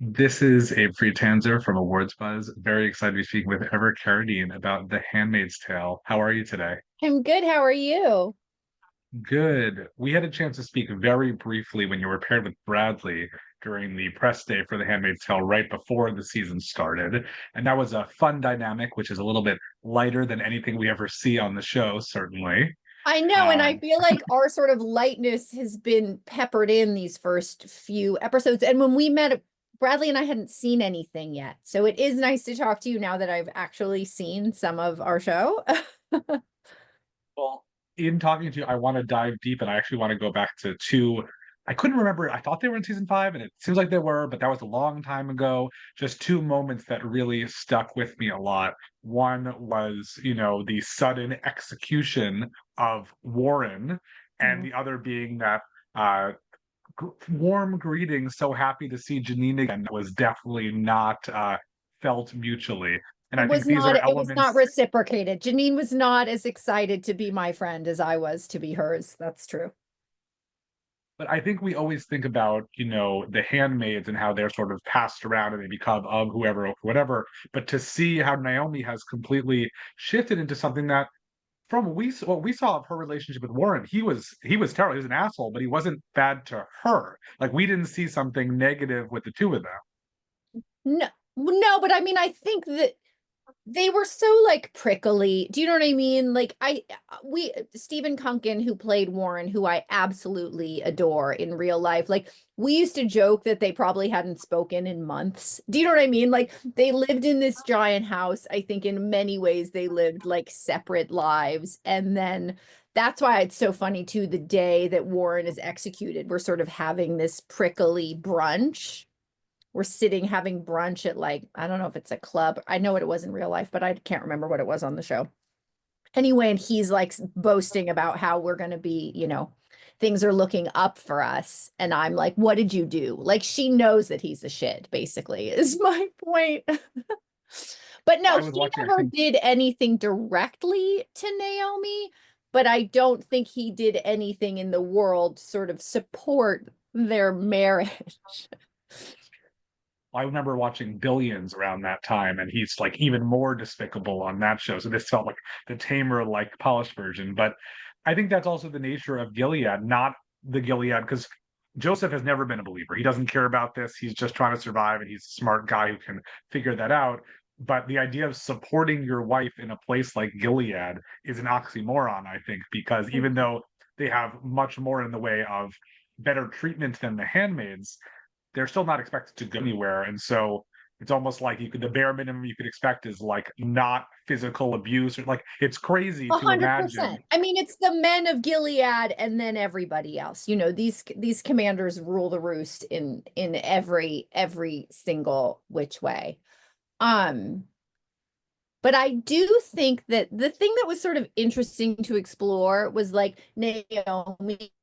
This is Abe Friedtanzer from Awards Buzz. Very excited to be speaking with Ever Carradine about The Handmaid's Tale. How are you today? I'm good. How are you? Good. We had a chance to speak very briefly when you were paired with Bradley during the press day for The Handmaid's Tale right before the season started. And that was a fun dynamic, which is a little bit lighter than anything we ever see on the show, certainly. I know, and I Um, feel like our sort of lightness has been peppered in these first few episodes. And when we met, Bradley and I hadn't seen anything yet. So it is nice to talk to you now that I've actually seen some of our show. Well, in talking to you, I want to dive deep and I actually want to go back to two. I couldn't remember. I thought they were in season five, and it seems like they were, but that was a long time ago. Just two moments that really stuck with me a lot. One was, the sudden execution of Warren, and Mm. the other being that uh, warm greeting, so happy to see Janine again, was definitely not felt mutually. And I think these are It was not elements. reciprocated. Janine was not as excited to be my friend as I was to be hers. That's true. But I think we always think about, the handmaids and how they're sort of passed around and they become of whoever or whatever. But to see how Naomi has completely shifted into something that, from what we saw of her relationship with Warren, he was terrible. He was an asshole, but he wasn't bad to her. Like we didn't see something negative with the two of them. No, no, but I mean, I think that they were so like prickly. Do you know what I mean? Like we Stephen Kunkin, who played Warren, who I absolutely adore in real life. Like we used to joke that they probably hadn't spoken in months. Do you know what I mean? Like they lived in this giant house. I think in many ways they lived like separate lives. And then that's why it's so funny too, the day that Warren is executed, we're sort of having this prickly brunch. We're sitting having brunch at like, I don't know if it's a club. I know what it was in real life, but I can't remember what it was on the show. Anyway, and he's like boasting about how we're going to be, things are looking up for us. And I'm like, what did you do? Like she knows that he's a shit, basically, is my point. But no, I was he watching, I never think. did anything directly to Naomi, but I don't think he did anything in the world to sort of support their marriage. I remember watching Billions around that time, and he's like even more despicable on that show. So this felt like the tamer, like polished version. But I think that's also the nature of Gilead, not the Gilead, because Joseph has never been a believer. He doesn't care about this. He's just trying to survive, and he's a smart guy who can figure that out. But the idea of supporting your wife in a place like Gilead is an oxymoron, I think, because even though they have much more in the way of better treatment than the handmaids, they're still not expected to go anywhere. And so it's almost like the bare minimum you could expect is like not physical abuse, or like it's crazy A to hundred imagine. percent. I mean, it's the men of Gilead and then everybody else. These commanders rule the roost in every single which way. Um, but I do think that the thing that was sort of interesting to explore was like Naomi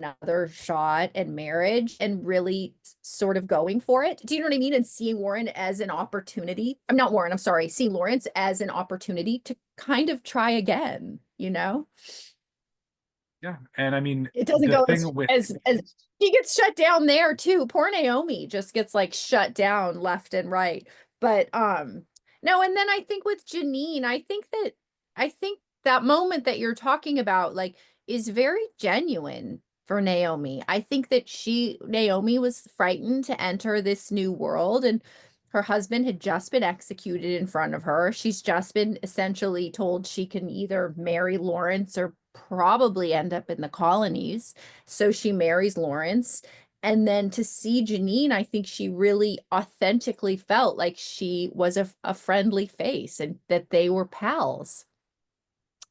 another shot at marriage and really sort of going for it. Do you know what I mean? And seeing Warren as an opportunity. I'm not Warren, I'm sorry, seeing Lawrence as an opportunity to kind of try again, you know? Yeah. And I mean, It doesn't the go thing with as he gets shut down there too. Poor Naomi just gets like shut down left and right. But no, and then I think with Janine, I think that moment that you're talking about like is very genuine for Naomi. I think that Naomi was frightened to enter this new world, and her husband had just been executed in front of her. She's just been essentially told she can either marry Lawrence or probably end up in the colonies. So she marries Lawrence. And then to see Janine, I think she really authentically felt like she was a friendly face and that they were pals.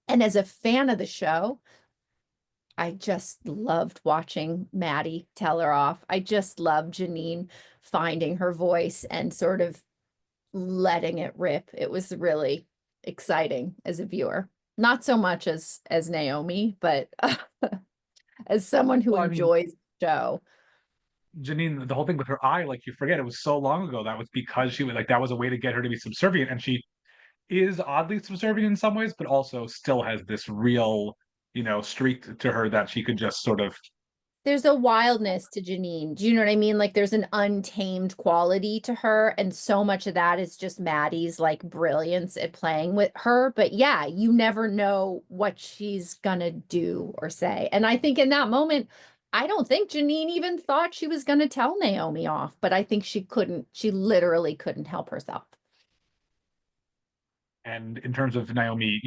And as a fan of the show, I just loved watching Maddie tell her off. I just love Janine finding her voice and sort of letting it rip. It was really exciting as a viewer. Not so much as Naomi, but as someone who well, I mean, enjoys the show. Janine, the whole thing with her eye, like you forget, it was so long ago. That was because she was like that was a way to get her to be subservient, and she is oddly subservient in some ways, but also still has this real, streak to her that she could just sort of there's a wildness to Janine. Do you know what I mean? Like there's an untamed quality to her, and so much of that is just Maddie's like brilliance at playing with her. But yeah, you never know what she's gonna do or say. And I think in that moment, I don't think Janine even thought she was gonna tell Naomi off, but I think she literally couldn't help herself. And in terms of Naomi,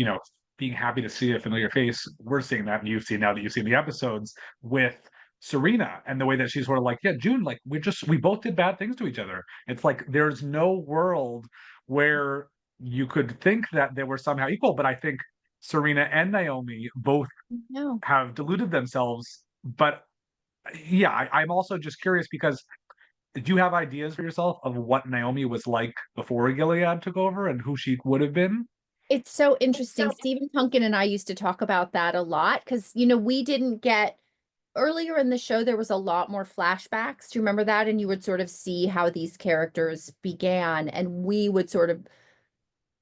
being happy to see a familiar face, we're seeing that, and you've seen now that you've seen the episodes with Serena and the way that she's sort of like, yeah, June, like we both did bad things to each other. It's like there's no world where you could think that they were somehow equal, but I think Serena and Naomi both No. have deluded themselves. But yeah, I'm also just curious because did you have ideas for yourself of what Naomi was like before Gilead took over and who she would have been? It's so interesting. Stephen Punkin and I used to talk about that a lot because, we didn't get earlier in the show, there was a lot more flashbacks. Do you remember that? And you would sort of see how these characters began, and we would sort of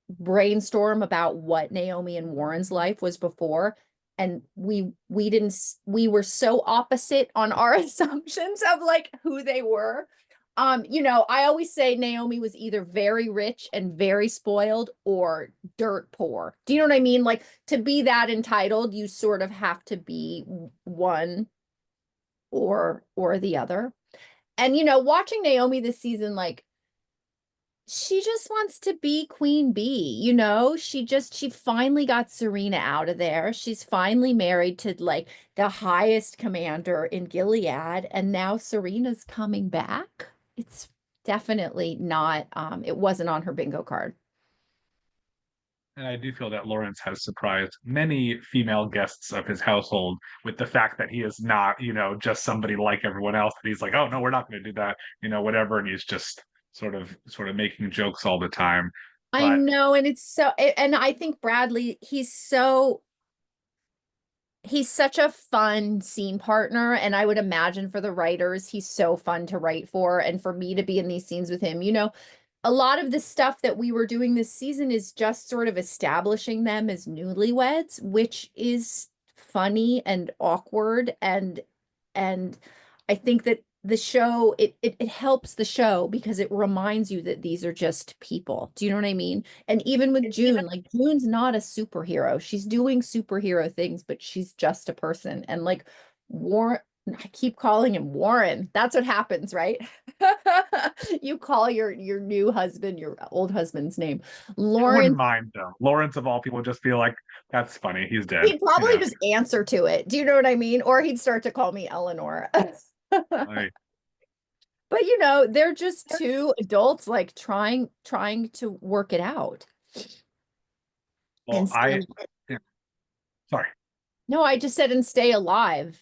brainstorm about what Naomi and Warren's life was before. And we didn't we were so opposite on our assumptions of like who they were. I always say Naomi was either very rich and very spoiled or dirt poor. Do you know what I mean? Like to be that entitled, you sort of have to be one or the other. And watching Naomi this season, like she just wants to be queen bee, she finally got Serena out of there. She's finally married to like the highest commander in Gilead, and now Serena's coming back. It's definitely not it wasn't on her bingo card. And I do feel that Lawrence has surprised many female guests of his household with the fact that he is not, just somebody like everyone else. That he's like, oh no, we're not going to do that, whatever. And he's just sort of making jokes all the time. I But know, and and I think Bradley, he's such a fun scene partner, and I would imagine for the writers he's so fun to write for, and for me to be in these scenes with him. A lot of the stuff that we were doing this season is just sort of establishing them as newlyweds, which is funny and awkward, and I think that the show it helps the show because it reminds you that these are just people. Do you know what I mean? And even with June, like June's not a superhero. She's doing superhero things, but she's just a person. And like Warren, I keep calling him Warren. That's what happens, right? You call your new husband your old husband's name. I wouldn't Lawrence, mind though. Lawrence of all people would just be like, that's funny. He's dead. he'd probably just answer to it. Do you know what I mean? Or he'd start to call me Eleanor. Like, But they're just two adults like trying to work it out. well, And stay, yeah, sorry. no, I just said and stay alive.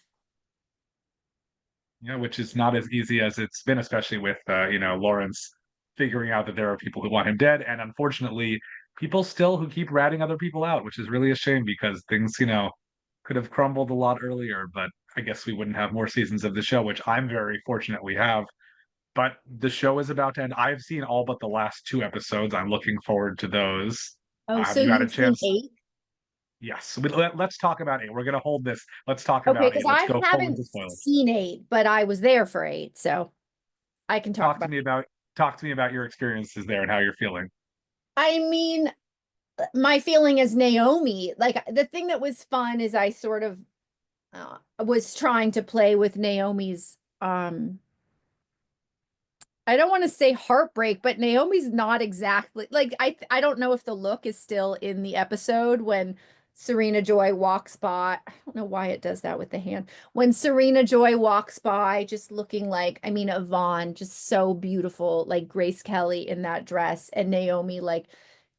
Yeah, which is not as easy as it's been, especially with Lawrence figuring out that there are people who want him dead, and unfortunately, people still who keep ratting other people out, which is really a shame because things, could have crumbled a lot earlier. But I guess we wouldn't have more seasons of the show, which I'm very fortunate we have. But the show is about to end. I've seen all but the last two episodes. I'm looking forward to those. Oh, Have so you had a you've seen chance? 8? Yes. Let's talk about it. We're gonna hold this. Let's talk Okay, about it. because Let's I go full haven't into spoilers. seen 8, but I was there for 8, so I can talk talk to about me it. about talk to me about your experiences there and how you're feeling. I mean, my feeling as Naomi, like the thing that was fun is I sort of was trying to play with Naomi's I don't want to say heartbreak, but Naomi's not exactly like I don't know if the look is still in the episode when Serena Joy walks by. I don't know why it does that with the hand. When Serena Joy walks by just looking like, I mean, Yvonne, just so beautiful, like Grace Kelly in that dress, and Naomi like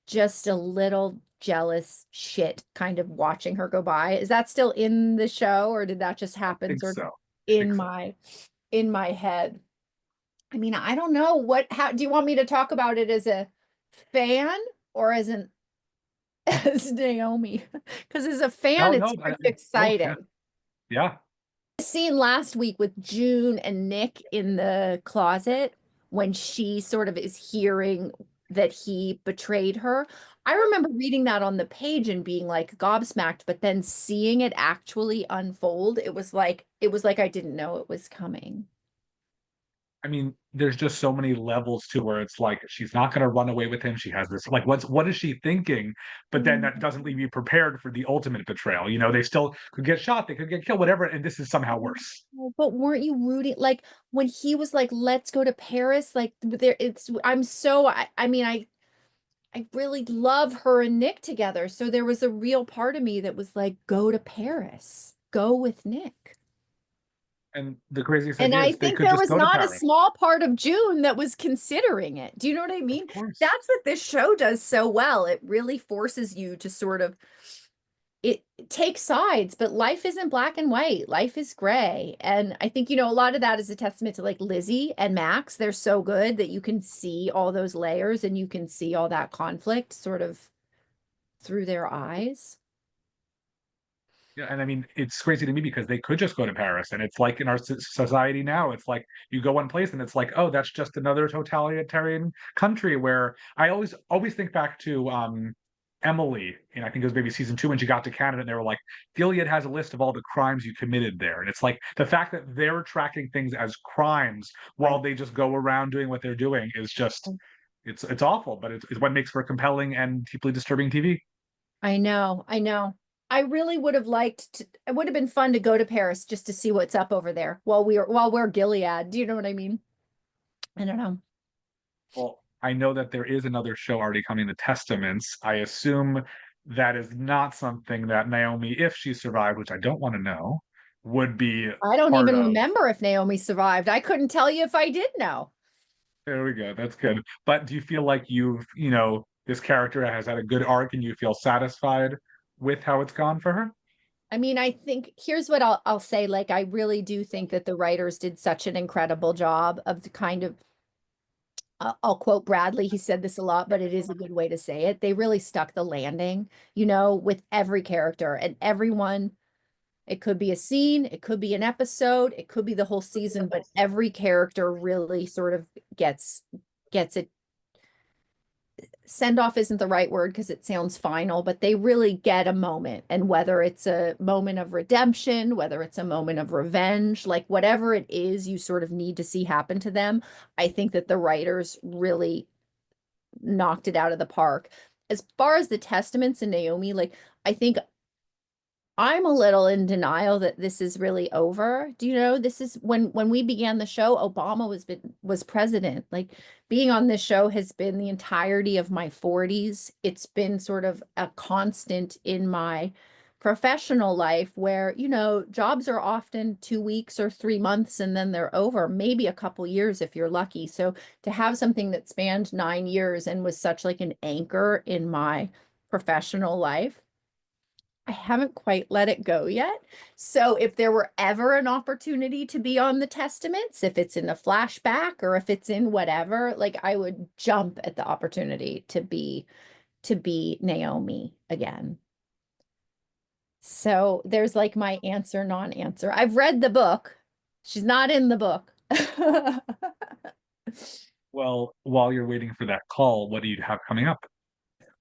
just a little jealous shit kind of watching her go by. Is that still in the show, or did that just I happen think sort of so. I in think so. my head? I mean, I don't know how do you want me to talk about it as a fan or as an as Naomi? Because as a fan, No, it's no, pretty both. Yeah, exciting. yeah. Scene last week with June and Nick in the closet when she sort of is hearing that he betrayed her. I remember reading that on the page and being like gobsmacked, but then seeing it actually unfold, it was like it was like I didn't know it was coming. I mean, there's just so many levels to where it's like she's not going to run away with him. She has this like, what is she thinking? But then that doesn't leave you prepared for the ultimate betrayal. You know, they still could get shot, they could get killed, whatever, and this is somehow worse. Oh, but weren't you rooting like when he was like, let's go to Paris? Like there it's I'm so I mean I really love her and Nick together. So there was a real part of me that was like, go to Paris. Go with Nick. And the craziest thing And I is they think could there just was go to not a Paris. small part of June that was considering it. Do you know what I Of mean? course. That's what this show does so well. It really forces you to sort of it takes sides, but life isn't black and white. Life is gray. And I think, a lot of that is a testament to like Lizzie and Max. They're so good that you can see all those layers and you can see all that conflict sort of through their eyes. Yeah, and I mean, it's crazy to me because they could just go to Paris, and it's like in our society now, it's like you go one place, and it's like, oh, that's just another totalitarian country. Where I always think back to Emily, and I think it was maybe season 2 when she got to Canada, and they were like, Gilead has a list of all the crimes you committed there, and it's like the fact that they're tracking things as crimes while Right. they just go around doing what they're doing is just it's awful, but it's what makes for compelling and deeply disturbing TV. I know, I know. I really would have liked to, it would have been fun to go to Paris just to see what's up over there while we're Gilead. Do you know what I mean? I don't know. Well, I know that there is another show already coming, The Testaments. I assume that is not something that Naomi, if she survived, which I don't want to know, would be I don't part even of. remember if Naomi survived. I couldn't tell you if I did know. There we go. That's good. But do you feel like this character has had a good arc and you feel satisfied with how it's gone for her? I mean, I think here's what I'll say. Like, I really do think that the writers did such an incredible job of the kind of I'll quote Bradley. He said this a lot, but it is a good way to say it. They really stuck the landing, with every character and everyone. It could be a scene, it could be an episode, it could be the whole season, but every character really sort of gets it. Send off isn't the right word because it sounds final, but they really get a moment. And whether it's a moment of redemption, whether it's a moment of revenge, like whatever it is you sort of need to see happen to them, I think that the writers really knocked it out of the park. As far as the Testaments and Naomi, like I think I'm a little in denial that this is really over. Do you know this is when we began the show, Obama was president. Like being on this show has been the entirety of my 40s. It's been sort of a constant in my professional life where, jobs are often 2 weeks or 3 months and then they're over, maybe a couple years if you're lucky. So to have something that spanned 9 years and was such like an anchor in my professional life, I haven't quite let it go yet. So if there were ever an opportunity to be on the Testaments, if it's in a flashback or if it's in whatever, like I would jump at the opportunity to be Naomi again. So there's like my answer, non-answer. I've read the book. She's not in the book. Well, while you're waiting for that call, what do you have coming up?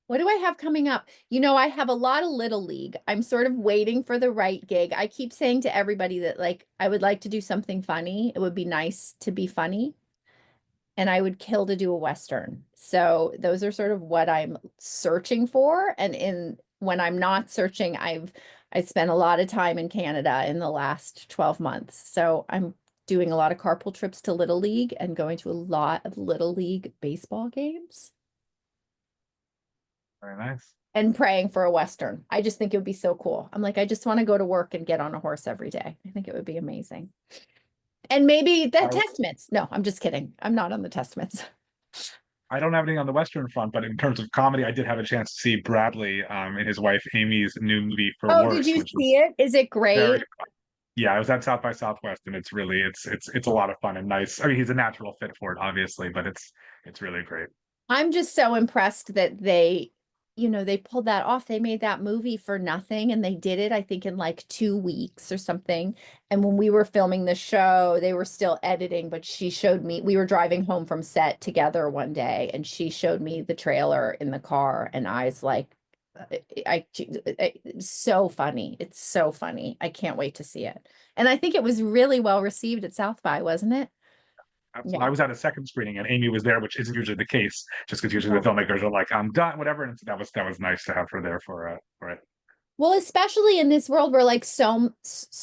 What do I have coming up? I have a lot of Little League. I'm sort of waiting for the right gig. I keep saying to everybody that like I would like to do something funny. It would be nice to be funny, and I would kill to do a Western. So those are sort of what I'm searching for. And in when I'm not searching, I spent a lot of time in Canada in the last 12 months. So I'm doing a lot of carpool trips to Little League and going to a lot of Little League baseball games Very nice. and praying for a Western. I just think it would be so cool. I'm like, I just want to go to work and get on a horse every day. I think it would be amazing. And maybe the I, Testaments. No, I'm just kidding. I'm not on the Testaments. I don't have anything on the Western front, but in terms of comedy, I did have a chance to see Bradley and his wife Amy's new movie For Oh, did Worse, you which was see it? Is it very great? fun. Yeah, I was at South by Southwest, and it's really it's a lot of fun and nice. I mean, he's a natural fit for it, obviously, but it's really great. I'm just so impressed that they pulled that off. They made that movie for nothing and they did it, I think, in like 2 weeks or something. And when we were filming the show, they were still editing, but she showed me, we were driving home from set together one day and she showed me the trailer in the car and I was like, It's so funny. It's so funny. I can't wait to see it. And I think it was really well received at South by, wasn't it? Absolutely. I Yeah. was at a second screening and Amy was there, which isn't usually the case, just because usually Yeah. the filmmakers are like, I'm done, whatever. And so that was nice to have her there for it. Well, especially in this world where like so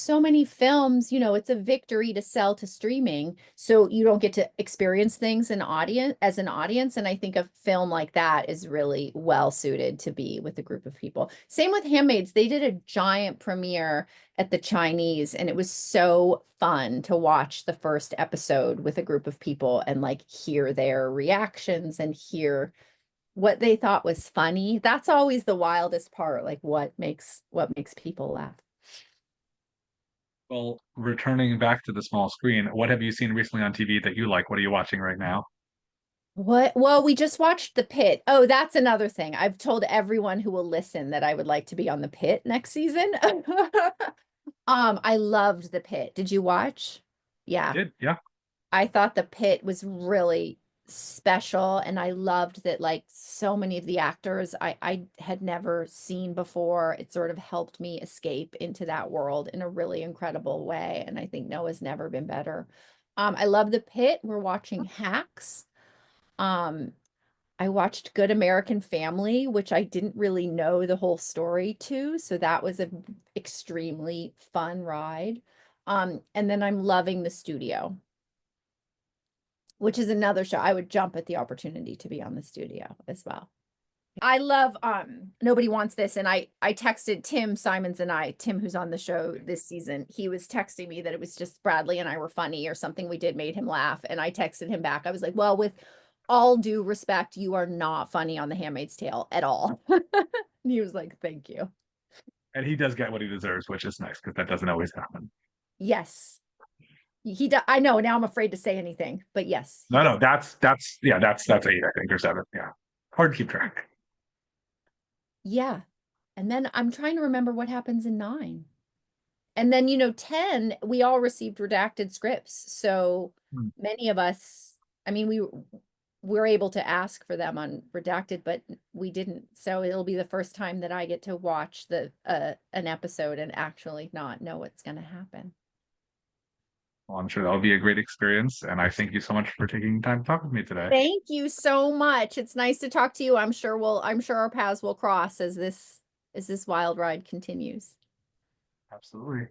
many films, it's a victory to sell to streaming, so you don't get to experience things in audience as an audience. And I think a film like that is really well suited to be with a group of people. Same with Handmaids. They did a giant premiere at the Chinese, and it was so fun to watch the first episode with a group of people and like hear their reactions and hear what they thought was funny. That's always the wildest part, like what makes people laugh. Well, returning back to the small screen, what have you seen recently on TV that you like? What are you watching right now? What? Well, we just watched The Pit. Oh, that's another thing. I've told everyone who will listen that I would like to be on The Pit next season. I loved The Pit. Did you watch? I Yeah. did, yeah. I thought The Pit was really special, and I loved that like so many of the actors I had never seen before. It sort of helped me escape into that world in a really incredible way, and I think Noah's never been better. I love The Pit. We're watching Hacks. Um, I watched Good American Family, which I didn't really know the whole story to, so that was a extremely fun ride. And then I'm loving The Studio, which is another show. I would jump at the opportunity to be on The Studio as well. I love Nobody Wants This, and I texted Tim who's on the show this season. He was texting me that it was just Bradley and I were funny or something we did made him laugh, and I texted him back. I was like, "Well, with all due respect, you are not funny on The Handmaid's Tale at all." And he was like, "Thank you." And he does get what he deserves, which is nice because that doesn't always happen. Yes. I know, now I'm afraid to say anything, but yes, he No, does. no, that's 8, I think, or 7. Yeah. Hard to keep track. Yeah. And then I'm trying to remember what happens in 9. And then, 10, we all received redacted scripts. So Hmm. many of us, I mean, we were able to ask for them on redacted, but we didn't. So it'll be the first time that I get to watch an episode and actually not know what's going to happen. Well, I'm sure that'll be a great experience. And I thank you so much for taking time to talk with me today. Thank you so much. It's nice to talk to you. I'm sure our paths will cross as this wild ride continues. Absolutely.